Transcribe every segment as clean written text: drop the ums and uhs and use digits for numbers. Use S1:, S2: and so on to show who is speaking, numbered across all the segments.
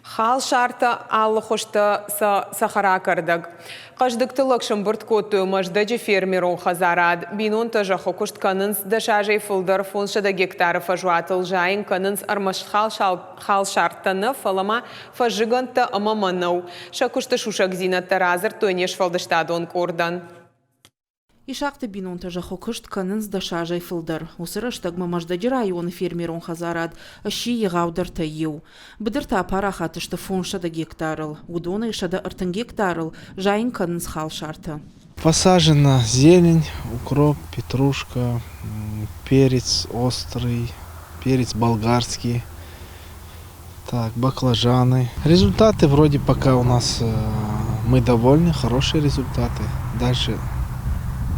S1: Хал шарта аллы хошта сахара кырдык. Қаждыктылық шымбырт көтті маждачы фермерон хазарад. Бинон тажа хокушт канынс дашажай фылдар фоншада гектары фажуатыл жайын канынс армаш хал шарттаны фалама фажыганта амаманау. Шакушта шушак зинатта разыр тойнеш фалдаштадон кордан.
S2: Ишакты бинунта жахокышт канынс дашажай фылдар. Усырыштаг мамаждади районы фермерон хазарад, ащи егаудар тайю. Быдырта апарахатышты фоншада гектарыл. Удона ишада артын гектарыл, жайын канынс хал шарты.
S3: Посажена зелень, укроп, петрушка, перец острый, перец болгарский, так, баклажаны. Результаты вроде пока у нас мы довольны, хорошие результаты. Дальше,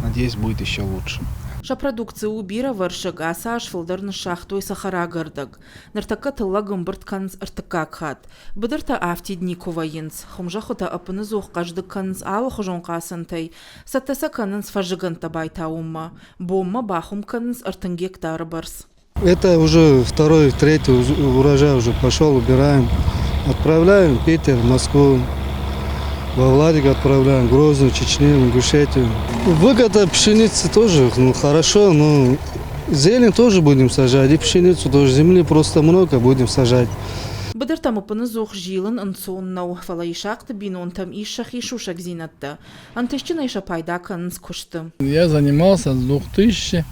S3: надеюсь, будет еще лучше.
S2: Шапродукция убира варшыг асаш фылдарны шахтой сахара гырдык. Ныртака тылла гымбырт каныз ыртыка кхат. Быдырта афтидни ковайынс. Хумжахута апыны зух каждык каныз алы хужон касынтай. Саттаса каныз фажыгынта байта умма. Бомма бахум каныз ыртын гектары барс.
S4: Это уже второй, третий урожай уже пошел, убираем. Отправляем в Питер, в Москву. Во Владик отправляем, Грозную, Чечню, Ингушетию. Выгода пшеницы тоже хорошо, но зелень тоже будем сажать. И пшеницу тоже, земли просто много будем сажать.
S2: Быдыртам апыны зух жилын ынсоннау. Фала ишакты бинонтам ишах ишушак зинатта. Антыщина иша пайда каныз кушты.
S5: Я занимался с 2000,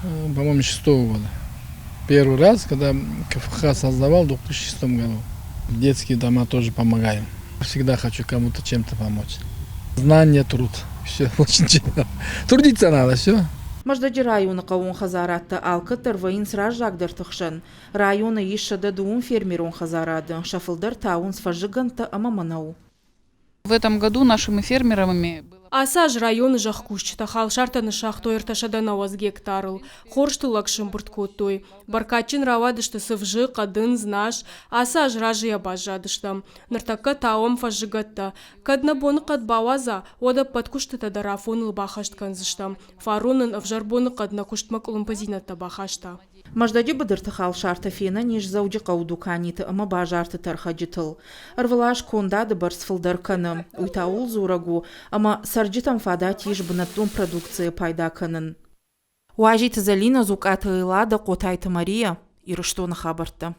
S5: по-моему, 2006 года. Первый раз, когда КФХ создавал в 2006 году. Детские дома тоже помогаем. Всегда хочу кому-то чем-то помочь. Знание, труд. Все очень тяжело. Трудиться надо, все.
S2: Маждади районы қауын хазаратты алқы тырвайын сраж жагдыр тұқшын. Районы ешшады дуын фермерон хазарады. Шафылдар тауын сфажыганты амаманау.
S6: В этом году нашими фермерами было...
S7: Асаж районы жахкушчыта халшартаны шахтой ырташадан ауаз гектарыл. Хоршты лакшым бұрткоттой. Баркачин равадышты сывжы, қадын, знаш. Асаж ражы ябажадышты. Ныртакка тауым фажыгатты. Кадна боны қадбауаза, ода подкуштыта дарафон ылбахашт канзышты. Фаронын авжарбоны қадна куштмак улымпазинатта бахашта.
S2: Маждади быдырты халшарты фена ниш зауди қауду каниты ама бажарты тархаджитыл. Арвалаш кондады барс фылдар каны. Уйтаул зурагу, ама сарджитам фада тиш бынаттун продукция пайда канын. Уажиты залина зукаты илада қотайты Мария, ирыштоны хабарты.